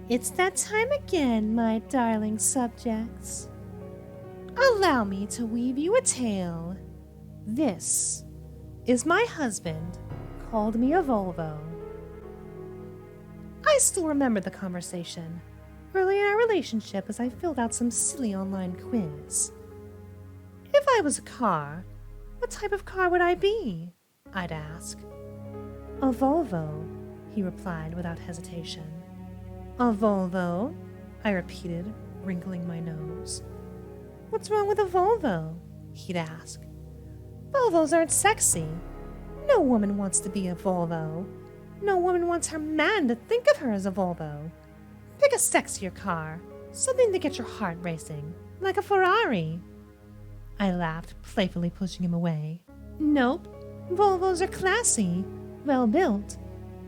It's that time again, my darling subjects. Allow me to weave you a tale. This is my husband called me a Volvo. I still remember the conversation early in our relationship as I filled out some silly online quiz. If I was a car, what type of car would I be? I'd ask. A Volvo, he replied without hesitation. A Volvo? I repeated, wrinkling my nose. What's wrong with a Volvo? He'd ask. Volvos aren't sexy. No woman wants to be a Volvo. No woman wants her man to think of her as a Volvo. Pick a sexier car, something to get your heart racing, like a Ferrari. I laughed, playfully pushing him away. Nope, Volvos are classy, well-built,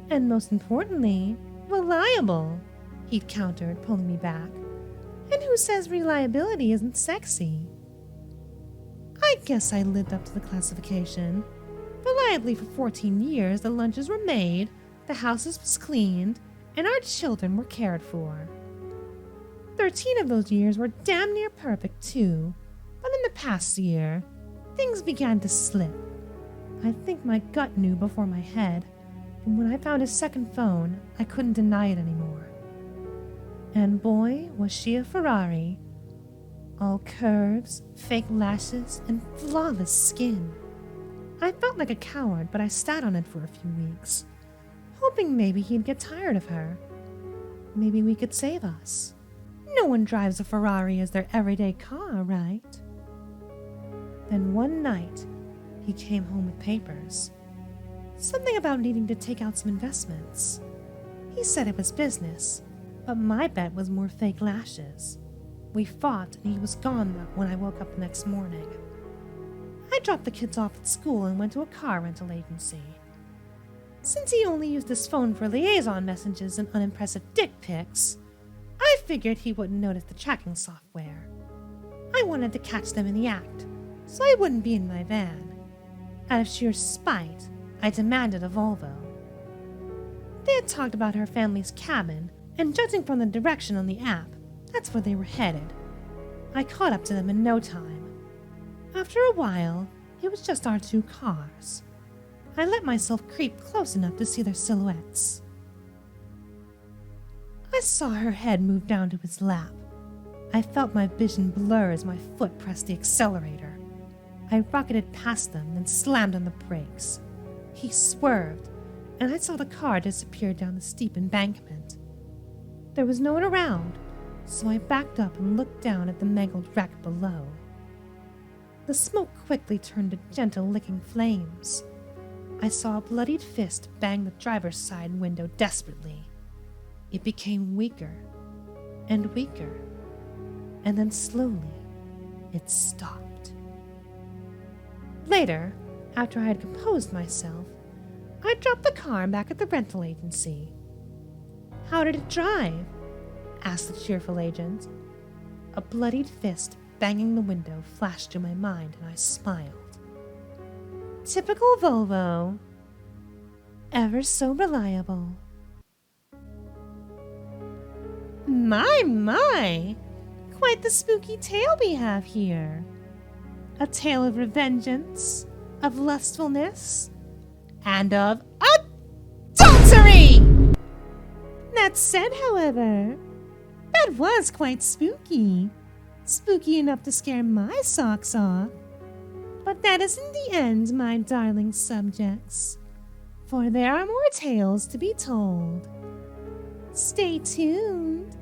and most importantly, reliable, he'd countered, pulling me back. And who says reliability isn't sexy? I guess I lived up to the classification. Reliably for 14 years, the lunches were made, the house was cleaned, and our children were cared for. 13 of those years were damn near perfect, too. But in the past year, things began to slip. I think my gut knew before my head, and when I found his second phone, I couldn't deny it anymore. And boy, was she a Ferrari. All curves, fake lashes, and flawless skin. I felt like a coward, but I sat on it for a few weeks, hoping maybe he'd get tired of her. Maybe we could save us. No one drives a Ferrari as their everyday car, right? Then one night, he came home with papers. Something about needing to take out some investments. He said it was business, but my bet was more fake lashes. We fought, and he was gone when I woke up the next morning. I dropped the kids off at school and went to a car rental agency. Since he only used his phone for liaison messages and unimpressive dick pics, I figured he wouldn't notice the tracking software. I wanted to catch them in the act, so I wouldn't be in my van. Out of sheer spite, I demanded a Volvo. They had talked about her family's cabin, and judging from the direction on the app, that's where they were headed. I caught up to them in no time. After a while, it was just our two cars. I let myself creep close enough to see their silhouettes. I saw her head move down to his lap. I felt my vision blur as my foot pressed the accelerator. I rocketed past them, then slammed on the brakes. He swerved, and I saw the car disappear down the steep embankment. There was no one around, so I backed up and looked down at the mangled wreck below. The smoke quickly turned to gentle licking flames. I saw a bloodied fist bang the driver's side window desperately. It became weaker and weaker, and then slowly it stopped. Later, after I had composed myself, I dropped the car back at the rental agency. How did it drive? Asked the cheerful agent. A bloodied fist banging the window flashed through my mind, and I smiled. Typical Volvo. Ever so reliable. My! Quite the spooky tale we have here. A tale of revengeance, of lustfulness, and of adultery! That said, however, that was quite spooky. Spooky enough to scare my socks off. But that isn't the end, my darling subjects, for there are more tales to be told. Stay tuned.